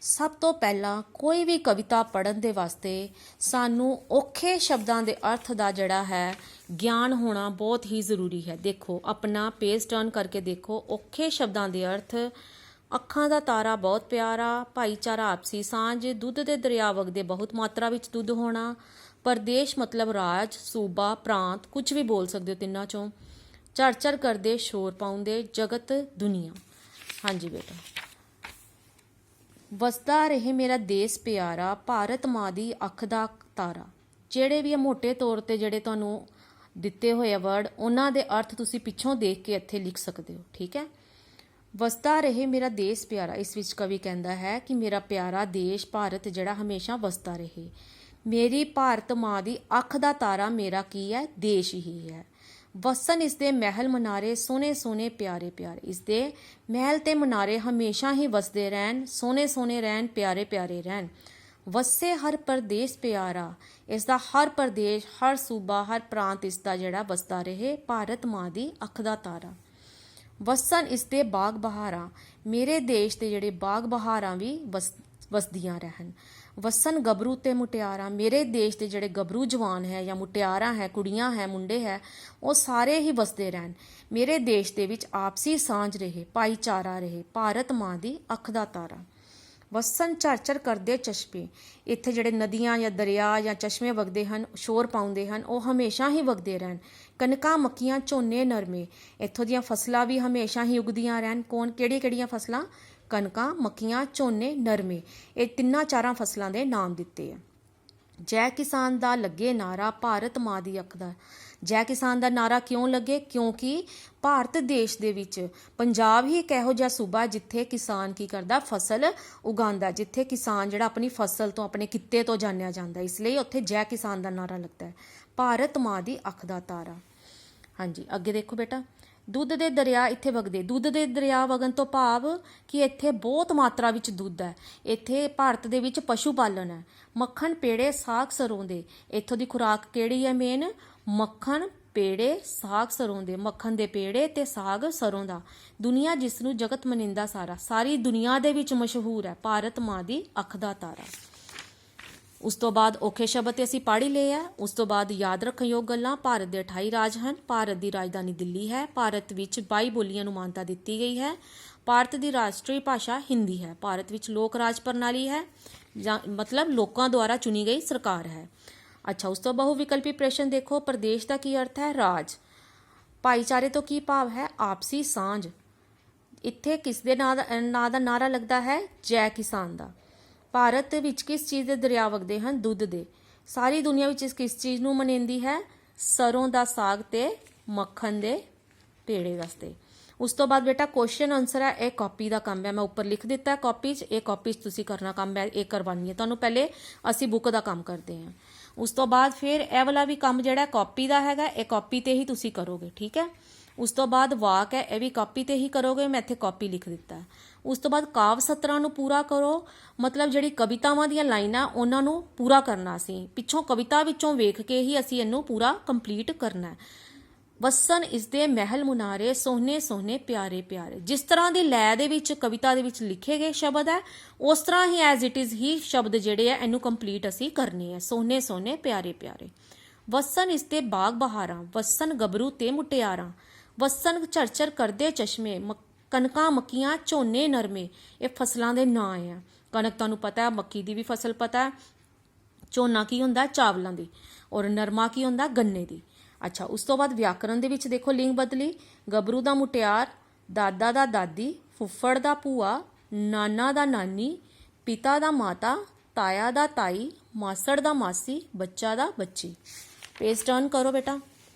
ਸਭ ਤੋਂ ਪਹਿਲਾਂ ਕੋਈ ਵੀ ਕਵਿਤਾ ਪੜ੍ਹਨ ਦੇ ਵਾਸਤੇ ਸਾਨੂੰ ਔਖੇ ਸ਼ਬਦਾਂ ਦੇ ਅਰਥ ਦਾ ਜਿਹੜਾ ਹੈ ਗਿਆਨ ਹੋਣਾ ਬਹੁਤ ਹੀ ਜ਼ਰੂਰੀ ਹੈ। ਦੇਖੋ ਆਪਣਾ ਪੇਜ ਟਰਨ ਕਰਕੇ ਦੇਖੋ, ਔਖੇ ਸ਼ਬਦਾਂ ਦੇ ਅਰਥ। ਅੱਖਾਂ ਦਾ ਤਾਰਾ ਬਹੁਤ ਪਿਆਰਾ, ਭਾਈਚਾਰਾ ਆਪਸੀ ਸਾਂਝ, ਦੁੱਧ ਦੇ ਦਰਿਆ ਵਗਦੇ ਬਹੁਤ ਮਾਤਰਾ ਵਿੱਚ ਦੁੱਧ ਹੋਣਾ, ਪ੍ਰਦੇਸ਼ ਮਤਲਬ ਰਾਜ, ਸੂਬਾ, ਪ੍ਰਾਂਤ, ਕੁਝ ਵੀ ਬੋਲ ਸਕਦੇ ਹੋ ਤਿੰਨਾਂ ਚੋਂ। ਚਰਚਰ ਕਰਦੇ, ਸ਼ੋਰ ਪਾਉਂਦੇ, ਜਗਤ, ਦੁਨੀਆ। ਹਾਂਜੀ ਬੇਟਾ। ਵਸਦਾ ਰਹੇ ਮੇਰਾ ਦੇਸ਼ ਪਿਆਰਾ, ਭਾਰਤ ਮਾਂ ਦੀ ਅੱਖ ਦਾ ਤਾਰਾ। ਜਿਹੜੇ ਵੀ ਮੋਟੇ ਤੌਰ ਤੇ ਜਿਹੜੇ ਤੁਹਾਨੂੰ ਦਿੱਤੇ ਹੋਏ ਆ ਵਰਡ, ਉਹਨਾਂ ਦੇ ਅਰਥ ਤੁਸੀਂ ਪਿੱਛੋਂ ਦੇਖ ਕੇ ਇੱਥੇ ਲਿਖ ਸਕਦੇ ਹੋ। ਠੀਕ ਹੈ। ਵਸਦਾ ਰਹੇ ਮੇਰਾ ਦੇਸ਼ ਪਿਆਰਾ, ਇਸ ਵਿੱਚ ਕਵੀ ਕਹਿੰਦਾ ਹੈ ਕਿ ਮੇਰਾ ਪਿਆਰਾ ਦੇਸ਼ ਭਾਰਤ ਜਿਹੜਾ ਹਮੇਸ਼ਾ ਵਸਦਾ ਰਹੇ। ਮੇਰੀ ਭਾਰਤ ਮਾਂ ਦੀ ਅੱਖ ਦਾ ਤਾਰਾ ਮੇਰਾ ਕੀ ਹੈ? ਦੇਸ਼ ਹੀ ਹੈ। ਵਸਣ ਇਸਦੇ ਮਹਿਲ ਮਨਾਰੇ ਸੋਹਣੇ ਸੋਹਣੇ ਪਿਆਰੇ ਪਿਆਰੇ। ਇਸਦੇ ਮਹਿਲ ਤੇ ਮਨਾਰੇ ਹਮੇਸ਼ਾ ਹੀ ਵਸਦੇ ਰਹਿਣ, ਸੋਹਣੇ ਸੋਹਣੇ ਰਹਿਣ, ਪਿਆਰੇ ਪਿਆਰੇ ਰਹਿਣ। ਵਸੇ ਹਰ ਪ੍ਰਦੇਸ਼ ਪਿਆਰਾ, ਇਸਦਾ ਹਰ ਪ੍ਰਦੇਸ਼, ਹਰ ਸੂਬਾ, ਹਰ ਪ੍ਰਾਂਤ ਇਸਦਾ ਜਿਹੜਾ ਵਸਦਾ ਰਹੇ। ਭਾਰਤ ਮਾਂ ਦੀ ਅੱਖ ਦਾ ਤਾਰਾ। ਵਸਣ ਇਸਦੇ ਬਾਗ ਬਹਾਰਾਂ, ਮੇਰੇ ਦੇਸ਼ ਦੇ ਜਿਹੜੇ ਬਾਗ ਬਹਾਰਾਂ ਵੀ ਵਸਦੀਆਂ ਰਹਿਣ। ਵਸਣ ਗੱਭਰੂ ਤੇ ਮੁਟਿਆਰਾਂ, ਮੇਰੇ ਦੇਸ਼ ਦੇ ਜਿਹੜੇ ਗੱਭਰੂ ਜਵਾਨ ਹੈ ਜਾਂ ਮੁਟਿਆਰਾਂ ਹੈ, ਕੁੜੀਆਂ ਹੈ, ਮੁੰਡੇ ਹੈ, ਉਹ ਸਾਰੇ ਹੀ ਵਸਦੇ ਰਹਿਣ। ਮੇਰੇ ਦੇਸ਼ ਦੇ ਵਿੱਚ ਆਪਸੀ ਸਾਂਝ ਰਹੇ, ਭਾਈਚਾਰਾ ਰਹੇ। ਭਾਰਤ ਮਾਂ ਦੀ ਅੱਖ ਦਾ ਤਾਰਾ। ਵਸਣ ਝਰਝਰ ਕਰਦੇ ਚਸ਼ਮੇ, ਇੱਥੇ ਜਿਹੜੇ ਨਦੀਆਂ ਜਾਂ ਦਰਿਆ ਜਾਂ ਚਸ਼ਮੇ ਵਗਦੇ ਹਨ, ਸ਼ੋਰ ਪਾਉਂਦੇ ਹਨ, ਉਹ ਹਮੇਸ਼ਾ ਹੀ ਵਗਦੇ ਰਹਿਣ। ਕਣਕਾਂ, ਮੱਕੀਆਂ, ਝੋਨੇ, ਨਰਮੇ, ਇੱਥੋਂ ਦੀਆਂ ਫਸਲਾਂ ਵੀ ਹਮੇਸ਼ਾ ਹੀ ਉਗਦੀਆਂ ਰਹਿਣ। ਕਿਹੜੀਆਂ ਫਸਲਾਂ? ਕਣਕਾਂ, ਮੱਕੀਆਂ, ਝੋਨੇ, ਨਰਮੇ। ਇਹ ਤਿੰਨਾਂ ਚਾਰਾਂ ਫਸਲਾਂ ਦੇ ਨਾਮ ਦਿੱਤੇ ਆ। ਜੈ ਕਿਸਾਨ ਦਾ ਲੱਗੇ ਨਾਰਾ, ਭਾਰਤ ਮਾਂ ਦੀ ਅੱਖ ਦਾ। ਜੈ ਕਿਸਾਨ ਦਾ ਨਾਰਾ ਕਿਉਂ ਲੱਗੇ? ਕਿਉਂਕਿ ਭਾਰਤ ਦੇਸ਼ ਦੇ ਵਿੱਚ ਪੰਜਾਬ ਹੀ ਇੱਕ ਇਹੋ ਜਿਹਾ ਸੂਬਾ ਜਿੱਥੇ ਕਿਸਾਨ ਕੀ ਕਰਦਾ? ਫਸਲ ਉਗਾਉਂਦਾ, ਜਿੱਥੇ ਕਿਸਾਨ ਜਿਹੜਾ ਆਪਣੀ ਫਸਲ ਤੋਂ, ਆਪਣੇ ਕਿੱਤੇ ਤੋਂ ਜਾਣਿਆ ਜਾਂਦਾ। ਇਸ ਲਈ ਉੱਥੇ ਜੈ ਕਿਸਾਨ ਦਾ ਨਾਰਾ ਲੱਗਦਾ ਹੈ। ਭਾਰਤ ਮਾਂ ਦੀ ਅੱਖ ਦਾ ਤਾਰਾ। ਹਾਂਜੀ, ਅੱਗੇ ਦੇਖੋ ਬੇਟਾ। ਦੁੱਧ ਦੇ ਦਰਿਆ ਇੱਥੇ ਵਗਦੇ। ਦੁੱਧ ਦੇ ਦਰਿਆ ਵਗਣ ਤੋਂ ਭਾਵ ਕਿ ਇੱਥੇ ਬਹੁਤ ਮਾਤਰਾ ਵਿੱਚ ਦੁੱਧ ਹੈ। ਇੱਥੇ ਭਾਰਤ ਦੇ ਵਿੱਚ ਪਸ਼ੂ ਪਾਲਣ ਹੈ। ਮੱਖਣ, ਪੇੜੇ, ਸਾਗ, ਸਰੋਂ ਦੇ। ਇੱਥੋਂ ਦੀ ਖੁਰਾਕ ਕਿਹੜੀ ਹੈ? ਮੇਨ ਮੱਖਣ, ਪੇੜੇ, ਸਾਗ, ਸਰੋਂ ਦੇ। ਮੱਖਣ ਦੇ ਪੇੜੇ ਤੇ ਸਾਗ, ਸਰੋਂ ਦਾ। ਦੁਨੀਆ ਜਿਸ ਨੂੰ ਜਗਤ ਮਨਿੰਦਾ ਸਾਰਾ, ਸਾਰੀ ਦੁਨੀਆ ਦੇ ਵਿੱਚ ਮਸ਼ਹੂਰ ਹੈ। ਭਾਰਤ ਮਾਂ ਦੀ ਅੱਖ ਦਾ ਤਾਰਾ। ਉਸ ਤੋਂ ਬਾਅਦ ਔਖੇ ਸ਼ਬਦ ਤੇ ਅਸੀਂ ਪੜ੍ਹ ਹੀ ਲਏ ਆ। ਉਸ ਤੋਂ ਬਾਅਦ ਯਾਦ ਰੱਖਣ ਯੋਗ ਗੱਲਾਂ। ਭਾਰਤ ਦੇ 28 ਰਾਜ ਹਨ। ਭਾਰਤ ਦੀ ਰਾਜਧਾਨੀ ਦਿੱਲੀ ਹੈ। ਭਾਰਤ ਵਿੱਚ 22 ਬੋਲੀਆਂ ਨੂੰ ਮਾਨਤਾ ਦਿੱਤੀ ਗਈ ਹੈ। ਭਾਰਤ ਦੀ ਰਾਸ਼ਟਰੀ ਭਾਸ਼ਾ ਹਿੰਦੀ ਹੈ। ਭਾਰਤ ਵਿੱਚ ਲੋਕ ਰਾਜ ਪ੍ਰਣਾਲੀ ਹੈ, ਜਾਂ ਮਤਲਬ ਲੋਕਾਂ ਦੁਆਰਾ ਚੁਣੀ ਗਈ ਸਰਕਾਰ ਹੈ। ਅੱਛਾ, ਉਸ ਤੋਂ ਬਹੁ ਵਿਕਲਪੀ ਪ੍ਰਸ਼ਨ ਦੇਖੋ। ਪ੍ਰਦੇਸ਼ ਦਾ ਕੀ ਅਰਥ ਹੈ? ਰਾਜ। ਭਾਈਚਾਰੇ ਤੋਂ ਕੀ ਭਾਵ ਹੈ? ਆਪਸੀ ਸਾਂਝ। ਇੱਥੇ ਕਿਸ ਦੇ ਨਾਂ ਦਾ ਨਾਰਾ ਲੱਗਦਾ ਹੈ? ਜੈ ਕਿਸਾਨ ਦਾ। ਭਾਰਤ ਵਿੱਚ ਕਿਸ ਚੀਜ਼ ਦੇ ਦਰਿਆ ਵਗਦੇ ਹਨ? ਦੁੱਧ ਦੇ। ਸਾਰੀ ਦੁਨੀਆ ਵਿੱਚ ਕਿਸ ਚੀਜ਼ ਨੂੰ ਮਨਾਉਂਦੀ ਹੈ? ਸਰੋਂ ਦਾ ਸਾਗ ਤੇ ਮੱਖਣ ਦੇ ਪੇੜੇ ਵਾਸਤੇ। ਉਸ ਤੋਂ ਬਾਅਦ ਬੇਟਾ ਕੁਐਸਚਨ ਆਨਸਰ ਹੈ। ਇਹ ਕਾਪੀ ਦਾ ਕੰਮ ਹੈ, ਮੈਂ ਉੱਪਰ ਲਿਖ ਦਿੱਤਾ ਕਾਪੀ 'ਚ। ਇਹ ਕਾਪੀ 'ਚ ਤੁਸੀਂ ਕਰਨਾ ਕੰਮ ਹੈ, ਇਹ ਕਰਵਾਉਣੀ ਹੈ ਤੁਹਾਨੂੰ। ਪਹਿਲੇ ਅਸੀਂ ਬੁੱਕ ਦਾ ਕੰਮ ਕਰਦੇ ਹਾਂ। ਉਸ ਤੋਂ ਬਾਅਦ ਫਿਰ ਇਹ ਵਾਲਾ ਵੀ ਕੰਮ ਜਿਹੜਾ ਕਾਪੀ ਦਾ ਹੈਗਾ, ਇਹ ਕਾਪੀ ਤੇ ਹੀ ਤੁਸੀਂ ਕਰੋਗੇ। ਠੀਕ ਹੈ। ਉਸ ਤੋਂ ਬਾਅਦ ਵਾਕ ਹੈ, ਇਹ ਵੀ ਕਾਪੀ ਤੇ ਹੀ ਕਰੋਗੇ। ਮੈਂ ਇੱਥੇ ਕਾਪੀ ਲਿਖ ਦਿੱਤਾ। ਉਸ ਤੋਂ ਬਾਅਦ ਕਾਵਿ ਸਤਰਾਂ ਨੂੰ ਪੂਰਾ ਕਰੋ, ਮਤਲਬ ਜਿਹੜੀ ਕਵਿਤਾਵਾਂ ਦੀਆਂ ਲਾਈਨਾਂ ਉਹਨਾਂ ਨੂੰ ਪੂਰਾ ਕਰਨਾ। ਅਸੀਂ ਪਿੱਛੋਂ ਕਵਿਤਾ ਵਿੱਚੋਂ ਵੇਖ ਕੇ ਹੀ ਅਸੀਂ ਇਹਨੂੰ ਪੂਰਾ ਕੰਪਲੀਟ ਕਰਨਾ। ਵਸਣ ਇਸਦੇ ਮਹਿਲ ਮੁਨਾਰੇ ਸੋਹਣੇ ਸੋਹਣੇ ਪਿਆਰੇ ਪਿਆਰੇ। ਜਿਸ ਤਰ੍ਹਾਂ ਦੀ ਲੈ ਦੇ ਵਿੱਚ ਕਵਿਤਾ ਦੇ ਵਿੱਚ ਲਿਖੇ ਗਏ ਸ਼ਬਦ ਹੈ, ਉਸ ਤਰ੍ਹਾਂ ਹੀ ਐਜ਼ ਇਟ ਇਜ਼ ਹੀ ਸ਼ਬਦ ਜਿਹੜੇ ਆ ਇਹਨੂੰ ਕੰਪਲੀਟ ਅਸੀਂ ਕਰਨੇ ਆ। ਸੋਹਣੇ ਸੋਹਣੇ ਪਿਆਰੇ ਪਿਆਰੇ। ਵਸਣ ਇਸਦੇ ਬਾਗ ਬਹਾਰਾਂ, ਵਸਣ ਗੱਭਰੂ ਤੇ ਮੁਟਿਆਰਾਂ। ਵਸਣ ਝਰਝਰ ਕਰਦੇ ਚਸ਼ਮੇ, ਕਣਕਾਂ, ਮੱਕੀਆਂ, ਝੋਨੇ, ਨਰਮੇ। ਇਹ ਫਸਲਾਂ ਦੇ ਨਾਂ ਆ। ਕਣਕ ਤੁਹਾਨੂੰ ਪਤਾ ਹੈ, ਮੱਕੀ ਦੀ ਵੀ ਫਸਲ ਪਤਾ ਹੈ। ਝੋਨਾ ਕੀ ਹੁੰਦਾ? ਚਾਵਲਾਂ ਦੀ। ਔਰ ਨਰਮਾ ਕੀ ਹੁੰਦਾ? ਗੰਨੇ ਦੀ। ਅੱਛਾ, ਉਸ ਤੋਂ ਬਾਅਦ ਵਿਆਕਰਣ ਦੇ ਵਿੱਚ ਦੇਖੋ ਲਿੰਗ ਬਦਲੀ। ਗੱਭਰੂ ਦਾ ਮੁਟਿਆਰ, ਦਾਦਾ ਦਾ ਦਾਦੀ, ਫੁੱਫੜ ਦਾ ਭੂਆ, ਨਾਨਾ ਦਾ ਨਾਨੀ, ਪਿਤਾ ਦਾ ਮਾਤਾ, ਤਾਇਆ ਦਾ ਤਾਈ, ਮਾਸੜ ਦਾ ਮਾਸੀ, ਬੱਚਾ ਦਾ ਬੱਚੀ। ਪੇਜ ਟਰਨ ਕਰੋ ਬੇਟਾ।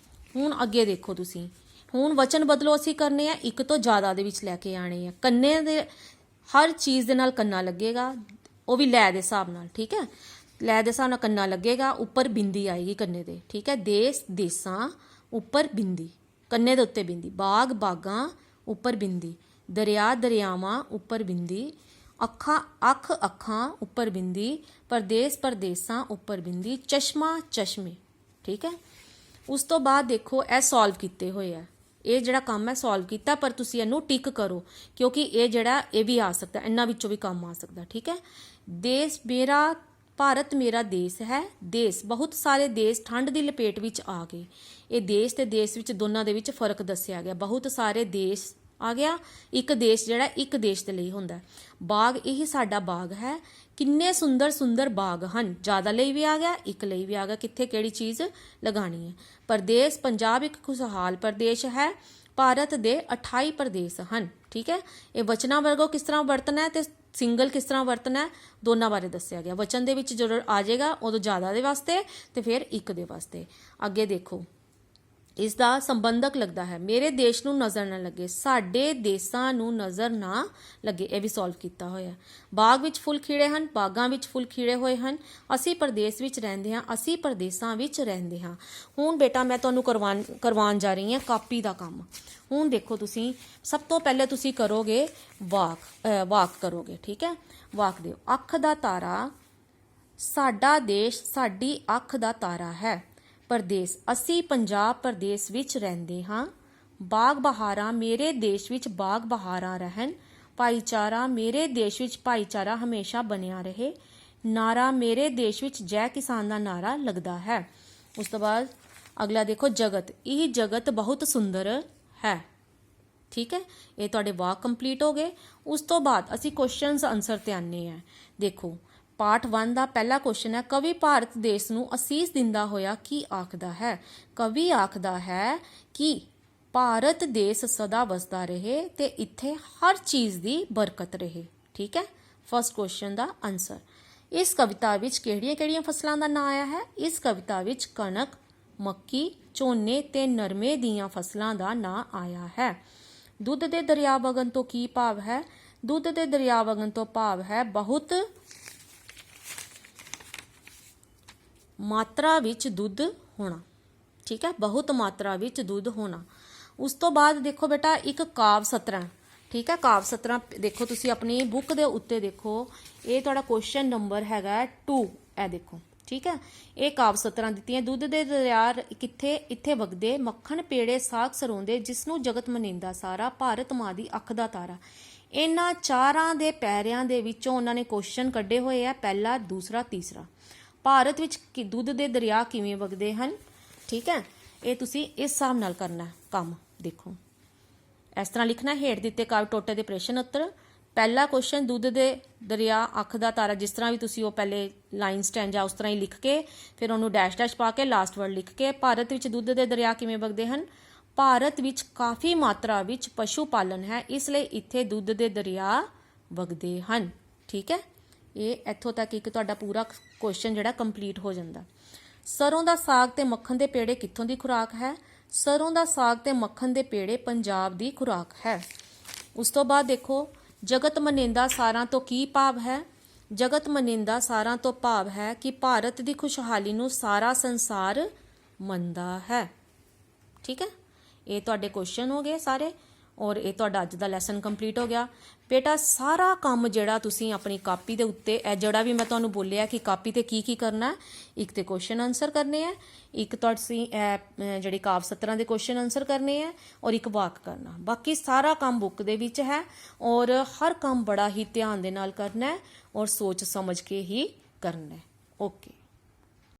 ਹੁਣ ਅੱਗੇ ਦੇਖੋ ਤੁਸੀਂ। ਹੁਣ ਵਚਨ ਬਦਲੋ ਅਸੀਂ ਕਰਨੇ ਆ, ਇੱਕ ਤੋਂ ਜ਼ਿਆਦਾ ਦੇ ਵਿੱਚ ਲੈ ਕੇ ਆਣੇ ਆ। ਕੰਨੇ ਦੇ ਹਰ ਚੀਜ਼ ਦੇ ਨਾਲ ਕੰਨਾ ਲੱਗੇਗਾ, ਉਹ ਵੀ ਲੈ ਦੇ ਹਿਸਾਬ ਨਾਲ। ਠੀਕ ਹੈ। ਲੈ ਦੇ ਹਿਸਾਬ ਨਾਲ ਕੰਨਾ ਲੱਗੇਗਾ, ਉੱਪਰ ਬਿੰਦੀ ਆਏਗੀ ਕੰਨੇ ਦੇ। ਠੀਕ ਹੈ। ਦੇਸ਼, ਦੇਸਾਂ, ਉੱਪਰ ਬਿੰਦੀ, ਕੰਨੇ ਦੇ ਉੱਤੇ ਬਿੰਦੀ। ਬਾਗ, ਬਾਗਾਂ, ਉੱਪਰ ਬਿੰਦੀ। ਦਰਿਆ, ਦਰਿਆਵਾਂ, ਉੱਪਰ ਬਿੰਦੀ। ਅੱਖਾਂ, ਅੱਖ, ਅੱਖਾਂ, ਉੱਪਰ ਬਿੰਦੀ। ਪ੍ਰਦੇਸ਼, ਪ੍ਰਦੇਸਾਂ, ਉੱਪਰ ਬਿੰਦੀ। ਚਸ਼ਮਾ, ਚਸ਼ਮੇ। ਠੀਕ ਹੈ। ਉਸ ਤੋਂ ਬਾਅਦ ਦੇਖੋ ਇਹ ਸੋਲਵ ਕੀਤੇ ਹੋਏ ਆ। ਇਹ ਜਿਹੜਾ ਕੰਮ ਹੈ ਸੋਲਵ ਕੀਤਾ, ਪਰ ਤੁਸੀਂ ਇਹਨੂੰ ਟਿਕ ਕਰੋ ਕਿਉਂਕਿ ਇਹ ਜਿਹੜਾ ਇਹ ਵੀ ਆ ਸਕਦਾ, ਇਹਨਾਂ ਵਿੱਚੋਂ ਵੀ ਕੰਮ ਆ ਸਕਦਾ। ਠੀਕ ਹੈ। ਦੇਸ਼ ਮੇਰਾ, ਭਾਰਤ ਮੇਰਾ ਦੇਸ਼ ਹੈ। ਦੇਸ਼, ਬਹੁਤ ਸਾਰੇ ਦੇਸ਼ ਠੰਡ ਦੀ ਲਪੇਟ ਵਿੱਚ ਆ ਗਏ। ਇਹ ਦੇਸ਼ ਤੇ ਦੇਸ਼ ਵਿੱਚ ਦੋਨਾਂ ਦੇ ਵਿੱਚ ਫਰਕ ਦੱਸਿਆ ਗਿਆ। ਬਹੁਤ ਸਾਰੇ ਦੇਸ਼ ਆ ਗਿਆ, ਇੱਕ ਦੇਸ਼ ਜਿਹੜਾ ਇੱਕ ਦੇਸ਼ ਦੇ ਲਈ ਹੁੰਦਾ। ਬਾਗ, ਇਹ ਸਾਡਾ ਬਾਗ ਹੈ। ਕਿੰਨੇ ਸੁੰਦਰ ਸੁੰਦਰ ਬਾਗ ਹਨ। ਜ਼ਿਆਦਾ ਲਈ ਵੀ ਆ ਗਿਆ, ਇੱਕ ਲਈ ਵੀ ਆ ਗਿਆ, ਕਿੱਥੇ ਕਿਹੜੀ ਚੀਜ਼ ਲਗਾਣੀ ਹੈ। ਪ੍ਰਦੇਸ਼, ਪੰਜਾਬ ਇੱਕ ਖੁਸ਼ਹਾਲ ਪ੍ਰਦੇਸ਼ ਹੈ। ਭਾਰਤ ਦੇ 28 ਪ੍ਰਦੇਸ਼ ਹਨ। ਠੀਕ ਹੈ। ਇਹ ਵਚਨਾਂ ਵਰਗੋ ਕਿਸ ਤਰ੍ਹਾਂ ਵਰਤਣਾ ਹੈ ਤੇ ਸਿੰਗਲ ਕਿਸ ਤਰ੍ਹਾਂ ਵਰਤਣਾ ਹੈ, ਦੋਨਾਂ ਬਾਰੇ ਦੱਸਿਆ ਗਿਆ। ਵਚਨ ਦੇ ਵਿੱਚ ਜਦੋਂ ਆ ਜਾਏਗਾ ਉਦੋਂ ਜ਼ਿਆਦਾ ਦੇ ਵਾਸਤੇ ਤੇ ਫਿਰ ਇੱਕ ਦੇ ਵਾਸਤੇ। ਅੱਗੇ ਦੇਖੋ, ਇਸ ਦਾ ਸੰਬੰਧਕ ਲੱਗਦਾ ਹੈ। ਮੇਰੇ ਦੇਸ਼ ਨੂੰ ਨਜ਼ਰ ਨਾ ਲੱਗੇ, ਸਾਡੇ ਦੇਸ਼ਾਂ ਨੂੰ ਨਜ਼ਰ ਨਾ ਲੱਗੇ, ਇਹ ਵੀ ਸੋਲਵ ਕੀਤਾ ਹੋਇਆ। ਬਾਗ ਵਿੱਚ ਫੁੱਲ ਖਿੜੇ ਹਨ, ਬਾਗਾਂ ਵਿੱਚ ਫੁੱਲ ਖਿੜੇ ਹੋਏ ਹਨ। ਅਸੀਂ ਪ੍ਰਦੇਸ਼ ਵਿੱਚ ਰਹਿੰਦੇ ਹਾਂ, ਅਸੀਂ ਪ੍ਰਦੇਸ਼ਾਂ ਵਿੱਚ ਰਹਿੰਦੇ ਹਾਂ। ਹੁਣ ਬੇਟਾ ਮੈਂ ਤੁਹਾਨੂੰ ਕਰਵਾਉਣ ਜਾ ਰਹੀ ਹਾਂ ਕਾਪੀ ਦਾ ਕੰਮ। ਹੁਣ ਦੇਖੋ, ਤੁਸੀਂ ਸਭ ਤੋਂ ਪਹਿਲੇ ਤੁਸੀਂ ਕਰੋਗੇ ਵਾਕ ਕਰੋਗੇ। ਠੀਕ ਹੈ। ਵਾਕ ਦਿਓ। ਅੱਖ ਦਾ ਤਾਰਾ, ਸਾਡਾ ਦੇਸ਼ ਸਾਡੀ ਅੱਖ ਦਾ ਤਾਰਾ ਹੈ। ਪ੍ਰਦੇਸ਼, ਅਸੀਂ ਪੰਜਾਬ ਪ੍ਰਦੇਸ਼ ਵਿੱਚ ਰਹਿੰਦੇ ਹਾਂ। ਬਾਗ ਬਹਾਰਾਂ, ਮੇਰੇ ਦੇਸ਼ ਵਿੱਚ ਬਾਗ ਬਹਾਰਾਂ ਰਹਿਣ। ਭਾਈਚਾਰਾ, ਮੇਰੇ ਦੇਸ਼ ਵਿੱਚ ਭਾਈਚਾਰਾ ਹਮੇਸ਼ਾ ਬਣਿਆ ਰਹੇ। ਨਾਰਾ, ਮੇਰੇ ਦੇਸ਼ ਵਿੱਚ ਜੈ ਕਿਸਾਨ ਦਾ ਨਾਰਾ ਲੱਗਦਾ ਹੈ। ਉਸ ਤੋਂ ਬਾਅਦ ਅਗਲਾ ਦੇਖੋ, ਜਗਤ, ਇਹ ਜਗਤ ਬਹੁਤ ਸੁੰਦਰ ਹੈ। ਠੀਕ ਹੈ। ਇਹ ਤੁਹਾਡੇ ਵਾਕ ਕੰਪਲੀਟ ਹੋ ਗਏ। ਉਸ ਤੋਂ ਬਾਅਦ ਅਸੀਂ ਕੁਐਸਚਨਸ ਆਨਸਰ ਤੇ ਆਨੇ ਆ। ਦੇਖੋ, ਪਾਰਟ 1 ਦਾ ਪਹਿਲਾ ਕੁਐਸਚਨ ਹੈ, ਕਵੀ ਭਾਰਤ ਦੇਸ਼ ਨੂੰ ਅਸੀਸ ਦਿੰਦਾ ਹੋਇਆ ਕੀ ਆਖਦਾ ਹੈ। ਕਵੀ ਆਖਦਾ ਹੈ ਕਿ ਭਾਰਤ ਦੇਸ਼ ਸਦਾ ਵਸਦਾ ਰਹੇ ਤੇ ਇੱਥੇ ਹਰ ਚੀਜ਼ ਦੀ ਬਰਕਤ ਰਹੇ। ਠੀਕ ਹੈ। ਫਸਟ ਕੁਐਸਚਨ ਦਾ ਆਨਸਰ। ਇਸ ਕਵਿਤਾ ਵਿੱਚ ਕਿਹੜੀਆਂ-ਕਿਹੜੀਆਂ ਫਸਲਾਂ ਦਾ ਨਾਂ ਆਇਆ ਹੈ। ਇਸ ਕਵਿਤਾ ਵਿੱਚ ਕਣਕ, ਮੱਕੀ, ਝੋਨੇ ਤੇ ਨਰਮੇ ਦੀਆਂ ਫਸਲਾਂ ਦਾ ਨਾਂ ਆਇਆ ਹੈ। ਦੁੱਧ ਦੇ ਦਰਿਆ ਵਗਣ ਤੋਂ ਕੀ ਭਾਵ ਹੈ। ਦੁੱਧ ਦੇ ਦਰਿਆ ਵਗਣ ਤੋਂ ਭਾਵ ਹੈ ਬਹੁਤ ਮਾਤਰਾ ਵਿੱਚ ਦੁੱਧ ਹੋਣਾ। ਠੀਕ ਹੈ। ਬਹੁਤ ਮਾਤਰਾ ਵਿੱਚ ਦੁੱਧ ਹੋਣਾ। ਉਸ ਤੋਂ ਬਾਅਦ ਦੇਖੋ ਬੇਟਾ, ਇੱਕ ਕਾਵ ਸਤਰਾਂ। ਠੀਕ ਹੈ। ਕਾਵ ਸਤਰਾਂ ਦੇਖੋ, ਤੁਸੀਂ ਆਪਣੀ ਬੁੱਕ ਦੇ ਉੱਤੇ ਦੇਖੋ, ਇਹ ਤੁਹਾਡਾ ਕੁਐਸਚਨ ਨੰਬਰ ਹੈਗਾ 2। ਇਹ ਦੇਖੋ। ਠੀਕ ਹੈ। ਇਹ ਕਾਵ ਸਤਰਾਂ ਦਿੱਤੀਆਂ। ਦੁੱਧ ਦੇ ਦਰਿਆ ਕਿੱਥੇ, ਇੱਥੇ ਵਗਦੇ, ਮੱਖਣ ਪੇੜੇ ਸਾਗ ਸਰੋਂਦੇ, ਜਿਸ ਨੂੰ ਜਗਤ ਮਨਿੰਦਾ ਸਾਰਾ, ਭਾਰਤ ਮਾਂ ਦੀ ਅੱਖ ਦਾ ਤਾਰਾ। ਇਹਨਾਂ ਚਾਰਾਂ ਦੇ ਪੈਰਿਆਂ ਦੇ ਵਿੱਚੋਂ ਉਹਨਾਂ ਨੇ ਕੁਐਸਚਨ ਕੱਢੇ ਹੋਏ ਆ, ਪਹਿਲਾ, ਦੂਸਰਾ, ਤੀਸਰਾ। ਭਾਰਤ ਵਿੱਚ ਦੁੱਧ ਦੇ ਦਰਿਆ ਕਿਵੇਂ ਵਗਦੇ ਹਨ। ਠੀਕ ਹੈ। ਇਹ ਤੁਸੀਂ ਇਸ ਹਿਸਾਬ ਨਾਲ ਕਰਨਾ ਕੰਮ। ਦੇਖੋ, ਇਸ ਤਰ੍ਹਾਂ ਲਿਖਣਾ, ਹੇਠ ਦਿੱਤੇ ਕਾਵਿ ਟੋਟੇ ਦੇ ਪ੍ਰਸ਼ਨ ਉੱਤਰ। ਪਹਿਲਾ ਕੁਐਸਚਨ, ਦੁੱਧ ਦੇ ਦਰਿਆ ਅੱਖ ਦਾ ਤਾਰਾ, ਜਿਸ ਤਰ੍ਹਾਂ ਵੀ ਤੁਸੀਂ ਉਹ ਪਹਿਲੇ ਲਾਈਨ ਸਟੈਂਜਾ ਉਸ ਤਰ੍ਹਾਂ ਹੀ ਲਿਖ ਕੇ ਫਿਰ ਉਹਨੂੰ ਡੈਸ਼ ਡੈਸ਼ ਪਾ ਕੇ ਲਾਸਟ ਵਰਡ ਲਿਖ ਕੇ, ਭਾਰਤ ਵਿੱਚ ਦੁੱਧ ਦੇ ਦਰਿਆ ਕਿਵੇਂ ਵਗਦੇ ਹਨ। ਭਾਰਤ ਵਿੱਚ ਕਾਫੀ ਮਾਤਰਾ ਵਿੱਚ ਪਸ਼ੂ ਪਾਲਣ ਹੈ, ਇਸ ਲਈ ਇੱਥੇ ਦੁੱਧ ਦੇ ਦਰਿਆ ਵਗਦੇ ਹਨ। ਠੀਕ ਹੈ। ਇਹ ਇੱਥੋਂ ਤੱਕ ਇੱਕ ਤੁਹਾਡਾ ਪੂਰਾ ਕੁਐਸਚਨ ਜਿਹੜਾ ਕੰਪਲੀਟ ਹੋ ਜਾਂਦਾ। ਸਰੋਂ ਦਾ ਸਾਗ ਤੇ ਮੱਖਣ ਦੇ ਪੇੜੇ ਕਿੱਥੋਂ ਦੀ ਖੁਰਾਕ ਹੈ। ਸਰੋਂ ਦਾ ਸਾਗ ਤੇ ਮੱਖਣ ਦੇ ਪੇੜੇ ਪੰਜਾਬ ਦੀ ਖੁਰਾਕ ਹੈ। ਉਸ ਤੋਂ ਬਾਅਦ ਦੇਖੋ, ਜਗਤ ਮਨਿੰਦਾ ਸਾਰਾਂ ਤੋਂ ਕੀ ਭਾਵ ਹੈ। ਜਗਤ ਮਨਿੰਦਾ ਸਾਰਾਂ ਤੋਂ ਭਾਵ ਹੈ ਕਿ ਭਾਰਤ ਦੀ ਖੁਸ਼ਹਾਲੀ ਨੂੰ ਸਾਰਾ ਸੰਸਾਰ ਮੰਨਦਾ ਹੈ। ਠੀਕ ਹੈ। ਇਹ ਤੁਹਾਡੇ ਕੁਐਸਚਨ ਹੋ ਗਏ ਸਾਰੇ, ਔਰ ਇਹ ਤੁਹਾਡਾ ਅੱਜ ਦਾ ਲੈਸਨ ਕੰਪਲੀਟ ਹੋ ਗਿਆ। ਬੇਟਾ ਸਾਰਾ ਕੰਮ ਜਿਹੜਾ ਤੁਸੀਂ ਆਪਣੀ ਕਾਪੀ ਦੇ ਉੱਤੇ, ਇਹ ਜਿਹੜਾ ਵੀ ਮੈਂ ਤੁਹਾਨੂੰ ਬੋਲਿਆ ਕਿ ਕਾਪੀ ਤੇ ਕੀ ਕੀ ਕਰਨਾ, ਇੱਕ ਤੇ ਕੁਐਸਚਨ ਆਨਸਰ ਕਰਨੇ ਆ, ਇੱਕ ਤੁਸੀਂ ਜਿਹੜੇ ਕਾਵ ਸਤਰਾਂ ਦੇ ਕੁਐਸਚਨ ਆਨਸਰ ਕਰਨੇ ਆ, ਔਰ ਇੱਕ ਵਾਕ ਕਰਨਾ। ਬਾਕੀ ਸਾਰਾ ਕੰਮ ਬੁੱਕ ਦੇ ਵਿੱਚ ਹੈ, ਔਰ ਹਰ ਕੰਮ ਬੜਾ ਹੀ ਧਿਆਨ ਦੇ ਨਾਲ ਕਰਨਾ ਹੈ, ਔਰ ਸੋਚ ਸਮਝ ਕੇ ਹੀ ਕਰਨਾ ਹੈ। ਓਕੇ।